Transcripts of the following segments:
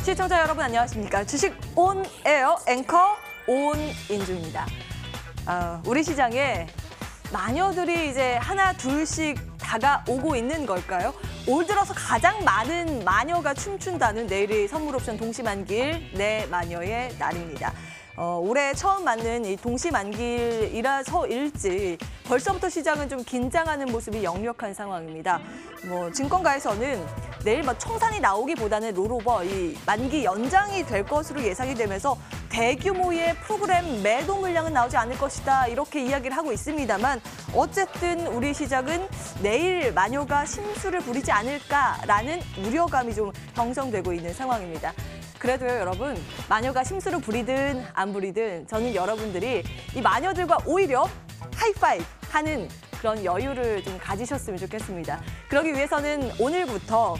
시청자 여러분 안녕하십니까. 주식 온에어 앵커 온인주입니다. 우리 시장에 마녀들이 이제 하나 둘씩 다가오고 있는 걸까요? 올 들어서 가장 많은 마녀가 춤춘다는 내일이 선물옵션 동시만기일 내 마녀의 날입니다. 올해 처음 맞는 이 동시만기일이라서일지 벌써부터 시장은 좀 긴장하는 모습이 역력한 상황입니다. 증권가에서는 내일 청산이 나오기보다는 롤오버, 이 만기 연장이 될 것으로 예상이 되면서 대규모의 프로그램 매도 물량은 나오지 않을 것이다 이렇게 이야기를 하고 있습니다만 어쨌든 우리 시장은 내일 마녀가 심수를 부리지 않을까라는 우려감이 좀 형성되고 있는 상황입니다. 그래도요 여러분, 마녀가 심수를 부리든 안 부리든 저는 여러분들이 이 마녀들과 오히려 하이파이브 하는 그런 여유를 좀 가지셨으면 좋겠습니다. 그러기 위해서는 오늘부터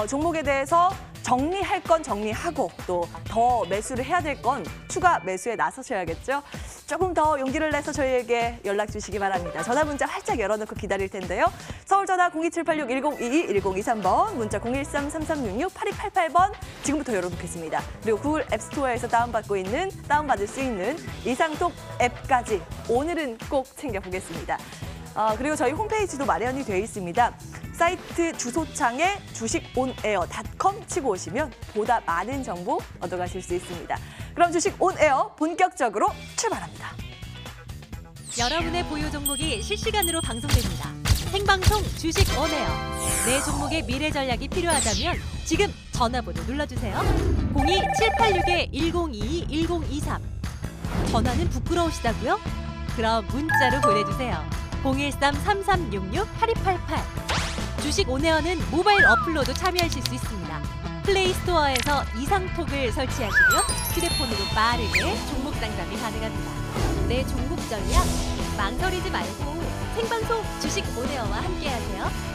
종목에 대해서 정리할 건 정리하고 또 더 매수를 해야 될 건 추가 매수에 나서셔야겠죠. 조금 더 용기를 내서 저희에게 연락 주시기 바랍니다. 전화 문자 활짝 열어놓고 기다릴 텐데요. 서울 전화 02786-1022, 1023번, 문자 013-3366-8288번 지금부터 열어놓겠습니다. 그리고 구글 앱스토어에서 다운받을 수 있는 이상톡 앱까지 오늘은 꼭 챙겨보겠습니다. 그리고 저희 홈페이지도 마련이 되어 있습니다. 사이트 주소창에 주식온에어.com 치고 오시면 보다 많은 정보 얻어가실 수 있습니다. 그럼 주식온에어 본격적으로 출발합니다. 여러분의 보유 종목이 실시간으로 방송됩니다. 생방송 주식온에어. 내 종목의 미래 전략이 필요하다면 지금 전화번호 눌러주세요. 02-786-1022-1023. 전화는 부끄러우시다고요? 그럼 문자로 보내주세요. 013-3366-8288. 주식 온에어는 모바일 어플로도 참여하실 수 있습니다. 플레이스토어에서 이상톡을 설치하시고요. 휴대폰으로 빠르게 종목 상담이 가능합니다. 내 종목 전략 망설이지 말고 생방송 주식 온에어와 함께하세요.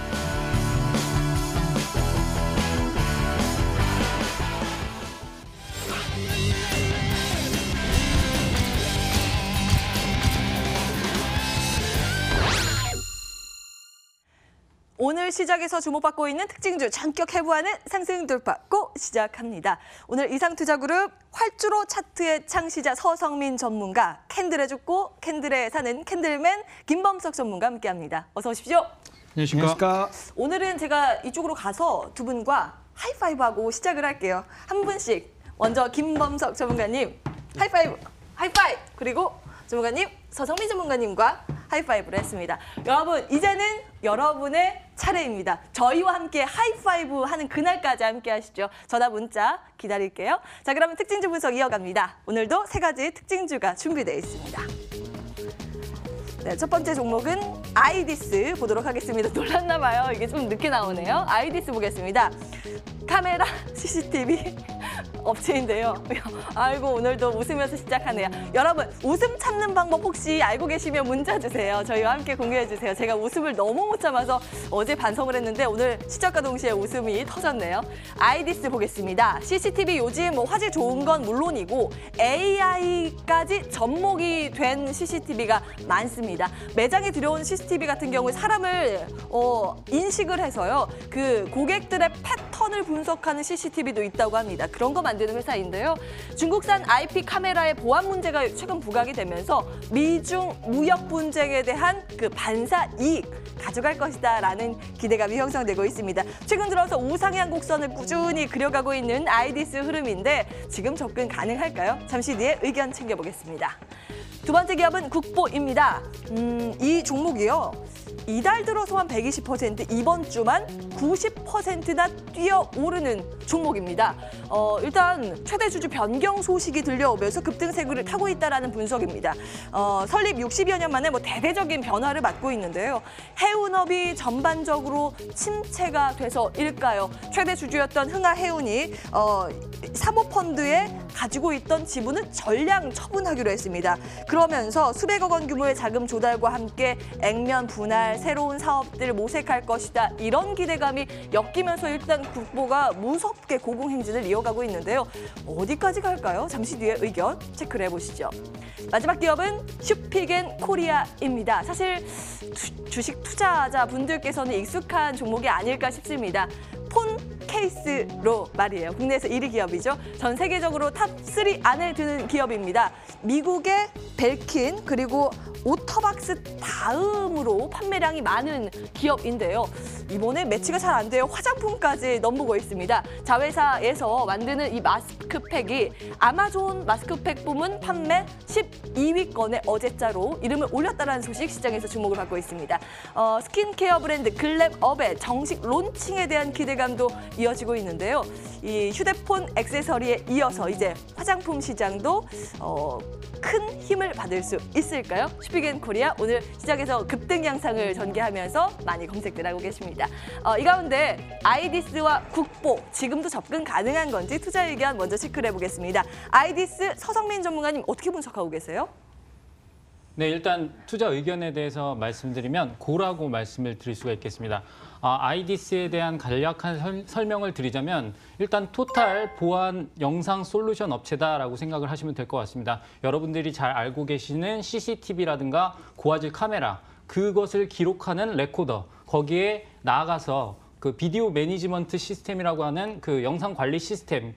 오늘 시작에서 주목받고 있는 특징주 전격 해부하는 상승 돌파 고 시작합니다. 오늘 이상투자그룹 활주로 차트의 창시자 서성민 전문가, 캔들에 죽고 캔들에 사는 캔들맨 김범석 전문가 함께합니다. 어서 오십시오. 안녕하십니까. 오늘은 제가 이쪽으로 가서 두 분과 하이파이브하고 시작을 할게요. 한 분씩. 먼저 김범석 전문가님 하이파이브, 하이파이브. 그리고 전문가님 서성민 전문가님과 하이파이브를 했습니다. 여러분, 이제는 여러분의 차례입니다. 저희와 함께 하이파이브 하는 그날까지 함께 하시죠. 전화 문자 기다릴게요. 자, 그러면 특징주 분석 이어갑니다. 오늘도 세 가지 특징주가 준비되어 있습니다. 네, 첫 번째 종목은 아이디스 보도록 하겠습니다. 놀랐나 봐요. 이게 좀 늦게 나오네요. 아이디스 보겠습니다. 카메라 CCTV 업체인데요. 아이고, 오늘도 웃으면서 시작하네요. 여러분, 웃음 참는 방법 혹시 알고 계시면 문자 주세요. 저희와 함께 공유해 주세요. 제가 웃음을 너무 못 참아서 어제 반성을 했는데 오늘 시작과 동시에 웃음이 터졌네요. 아이디스 보겠습니다. CCTV 요즘 화질 좋은 건 물론이고 AI까지 접목이 된 CCTV가 많습니다. 매장에 들여온 CCTV 같은 경우에 사람을 인식을 해서요. 그 고객들의 패턴을 분석하는 CCTV도 있다고 합니다. 그런 거 만드는 회사인데요. 중국산 IP 카메라의 보안 문제가 최근 부각이 되면서 미중 무역 분쟁에 대한 그 반사 이익 가져갈 것이다라는 기대감이 형성되고 있습니다. 최근 들어서 우상향 곡선을 꾸준히 그려가고 있는 아이디스 흐름인데 지금 접근 가능할까요? 잠시 뒤에 의견 챙겨보겠습니다. 두 번째 기업은 국보입니다. 이 종목이요. 이달 들어서만 120%, 이번 주만 90%나 뛰어오르는 종목입니다. 일단 최대 주주 변경 소식이 들려오면서 급등세를 타고 있다는 분석입니다. 설립 60여 년 만에 대대적인 변화를 맞고 있는데요. 해운업이 전반적으로 침체가 돼서일까요? 최대 주주였던 흥하해운이 사모펀드에 가지고 있던 지분은 전량 처분하기로 했습니다. 그러면서 수백억 원 규모의 자금 조달과 함께 액면 분할, 새로운 사업들을 모색할 것이다. 이런 기대감이 엮이면서 일단 국보가 무섭게 고공행진을 이어가고 있는데요. 어디까지 갈까요? 잠시 뒤에 의견 체크를 해보시죠. 마지막 기업은 슈피겐 코리아입니다. 사실 주식 투자자분들께서는 익숙한 종목이 아닐까 싶습니다. 폰 플레이스로 말이에요. 국내에서 1위 기업이죠. 전 세계적으로 탑3 안에 드는 기업입니다. 미국의 벨킨 그리고 오터박스 다음으로 판매량이 많은 기업인데요. 이번에 매치가 잘 안 돼요. 화장품까지 넘보고 있습니다. 자회사에서 만드는 이 마스크팩이 아마존 마스크팩 부문 판매 12위권에 어제자로 이름을 올렸다는 소식 시장에서 주목을 받고 있습니다. 스킨케어 브랜드 글램업의 정식 론칭에 대한 기대감도 이어지고 있는데요. 이 휴대폰 액세서리에 이어서 이제 화장품 시장도 큰 힘을 받을 수 있을까요? 슈피겐코리아 오늘 시장에서 급등 양상을 전개하면서 많이 검색들 하고 계십니다. 이 가운데 아이디스와 국보 지금도 접근 가능한 건지 투자 의견 먼저 체크를 해보겠습니다. 아이디스 서성민 전문가님 어떻게 분석하고 계세요? 네, 일단 투자 의견에 대해서 말씀드리면 고라고 말씀을 드릴 수가 있겠습니다. 아이디스에 대한 간략한 설명을 드리자면 일단 토탈 보안 영상 솔루션 업체다라고 생각을 하시면 될 것 같습니다. 여러분들이 잘 알고 계시는 CCTV라든가 고화질 카메라, 그것을 기록하는 레코더, 거기에 나아가서 그 비디오 매니지먼트 시스템이라고 하는 그 영상 관리 시스템,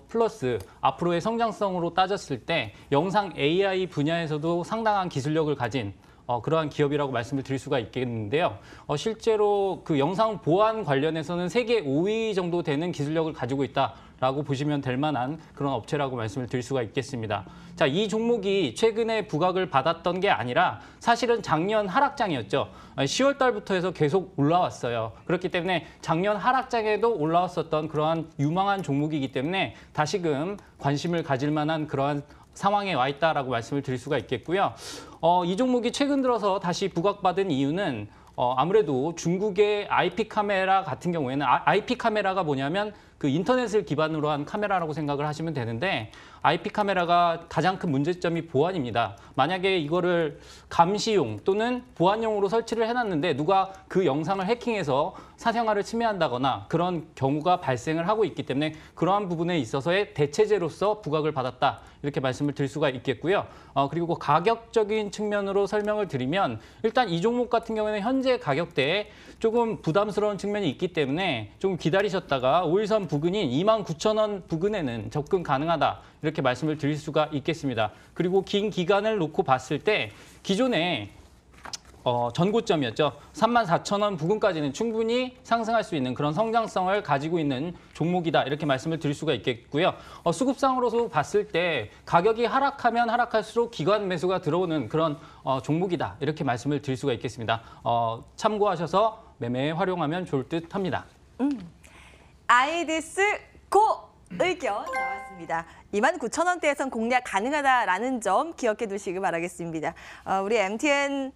플러스 앞으로의 성장성으로 따졌을 때 영상 AI 분야에서도 상당한 기술력을 가진 그러한 기업이라고 말씀을 드릴 수가 있겠는데요. 실제로 그 영상 보안 관련해서는 세계 5위 정도 되는 기술력을 가지고 있다라고 보시면 될 만한 그런 업체라고 말씀을 드릴 수가 있겠습니다. 자, 이 종목이 최근에 부각을 받았던 게 아니라 사실은 작년 하락장이었죠. 10월 달부터 해서 계속 올라왔어요. 그렇기 때문에 작년 하락장에도 올라왔었던 그러한 유망한 종목이기 때문에 다시금 관심을 가질 만한 그러한 상황에 와 있다라고 말씀을 드릴 수가 있겠고요. 이 종목이 최근 들어서 다시 부각받은 이유는 아무래도 중국의 IP 카메라 같은 경우에는 IP 카메라가 뭐냐면 그 인터넷을 기반으로 한 카메라라고 생각을 하시면 되는데 IP 카메라가 가장 큰 문제점이 보안입니다. 만약에 이거를 감시용 또는 보안용으로 설치를 해놨는데 누가 그 영상을 해킹해서 사생활을 침해한다거나 그런 경우가 발생을 하고 있기 때문에 그러한 부분에 있어서의 대체제로서 부각을 받았다. 이렇게 말씀을 드릴 수가 있겠고요. 그리고 가격적인 측면으로 설명을 드리면 일단 이 종목 같은 경우에는 현재 가격대에 조금 부담스러운 측면이 있기 때문에 좀 기다리셨다가 5일선 부근인 29,000원 부근에는 접근 가능하다. 이렇게 말씀을 드릴 수가 있겠습니다. 그리고 긴 기간을 놓고 봤을 때 기존에 전고점이었죠. 34,000원 부근까지는 충분히 상승할 수 있는 그런 성장성을 가지고 있는 종목이다. 이렇게 말씀을 드릴 수가 있겠고요. 수급상으로서 봤을 때 가격이 하락하면 하락할수록 기관 매수가 들어오는 그런 종목이다. 이렇게 말씀을 드릴 수가 있겠습니다. 참고하셔서 매매에 활용하면 좋을 듯 합니다. 아이디스 고! 의견 나왔습니다. 29,000원대에선 공략 가능하다라는 점 기억해 두시기 바라겠습니다. 우리 MTN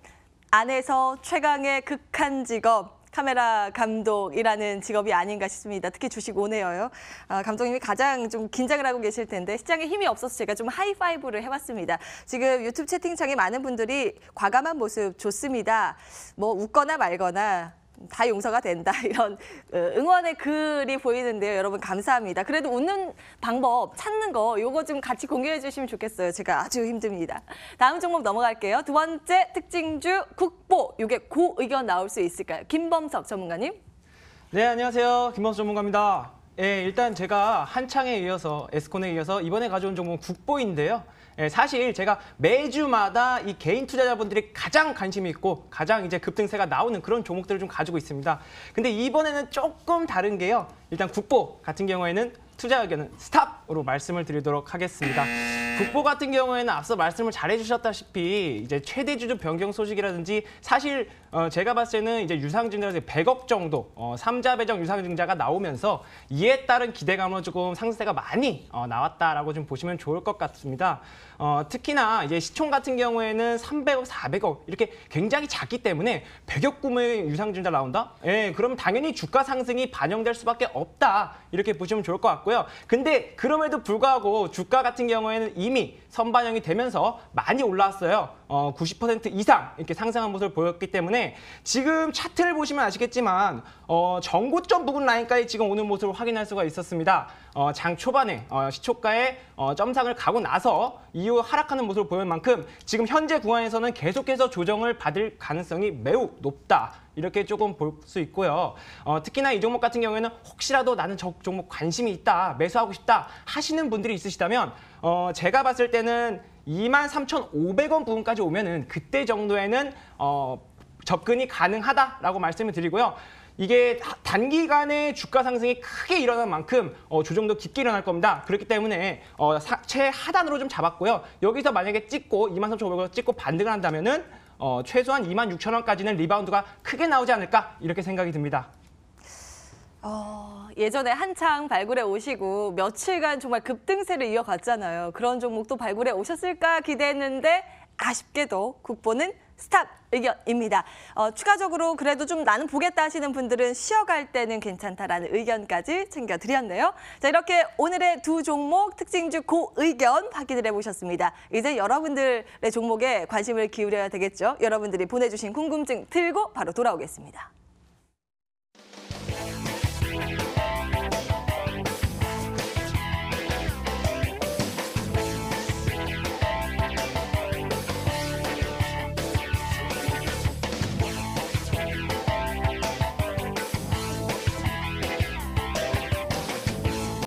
안에서 최강의 극한 직업 카메라 감독이라는 직업이 아닌가 싶습니다. 특히 주식 오네어요. 감독님이 가장 좀 긴장을 하고 계실 텐데 시장에 힘이 없어서 제가 좀 하이파이브를 해봤습니다. 지금 유튜브 채팅창에 많은 분들이 과감한 모습 좋습니다. 뭐 웃거나 말거나 다 용서가 된다 이런 응원의 글이 보이는데요. 여러분 감사합니다. 그래도 웃는 방법 찾는 거 이거 좀 같이 공유해 주시면 좋겠어요. 제가 아주 힘듭니다. 다음 종목 넘어갈게요. 두 번째 특징주 국보. 이게 고 의견 나올 수 있을까요? 김범석 전문가님. 네, 안녕하세요. 김범석 전문가입니다. 일단 제가 한창에 이어서 에스콘에 이어서 이번에 가져온 종목은 국보인데요. 사실 제가 매주마다 이 개인 투자자분들이 가장 관심이 있고 가장 이제 급등세가 나오는 그런 종목들을 좀 가지고 있습니다. 근데 이번에는 조금 다른 게요. 일단 국보 같은 경우에는 투자 의견은 스탑으로 말씀을 드리도록 하겠습니다. 국보 같은 경우에는 앞서 말씀을 잘 해주셨다시피 이제 최대 주주 변경 소식이라든지 사실 제가 봤을 때는 이제 유상증자에서 100억 정도 3자 배정 유상증자가 나오면서 이에 따른 기대감으로 조금 상승세가 많이 나왔다라고 좀 보시면 좋을 것 같습니다. 특히나 이제 시총 같은 경우에는 300억, 400억 이렇게 굉장히 작기 때문에 100억 구매의 유상증자 나온다? 그럼 당연히 주가 상승이 반영될 수밖에 없다. 이렇게 보시면 좋을 것 같고요. 근데 그럼에도 불구하고 주가 같은 경우에는 이미 선반영이 되면서 많이 올라왔어요. 90% 이상 이렇게 상승한 모습을 보였기 때문에 지금 차트를 보시면 아시겠지만 전고점 부근 라인까지 지금 오는 모습을 확인할 수가 있었습니다. 장 초반에 시초가에 점상을 가고 나서 이 이후 하락하는 모습을 보이는 만큼 지금 현재 구간에서는 계속해서 조정을 받을 가능성이 매우 높다. 이렇게 조금 볼 수 있고요. 특히나 이 종목 같은 경우에는 혹시라도 나는 저 종목 관심이 있다, 매수하고 싶다 하시는 분들이 있으시다면 제가 봤을 때는 23,500원 부근까지 오면은 그때 정도에는 접근이 가능하다라고 말씀을 드리고요. 이게 단기간에 주가 상승이 크게 일어난 만큼 조정도 깊게 일어날 겁니다. 그렇기 때문에 최하단으로 좀 잡았고요. 여기서 만약에 찍고 23,500원 찍고 반등을 한다면은 최소한 26,000원까지는 리바운드가 크게 나오지 않을까 이렇게 생각이 듭니다. 예전에 한창 발굴해 오시고 며칠간 정말 급등세를 이어갔잖아요. 그런 종목도 발굴해 오셨을까 기대했는데 아쉽게도 국보는 스탑 의견입니다. 추가적으로 그래도 좀 나는 보겠다 하시는 분들은 쉬어갈 때는 괜찮다라는 의견까지 챙겨드렸네요. 자, 이렇게 오늘의 두 종목 특징주 고 의견 확인을 해보셨습니다. 이제 여러분들의 종목에 관심을 기울여야 되겠죠. 여러분들이 보내주신 궁금증 들고 바로 돌아오겠습니다.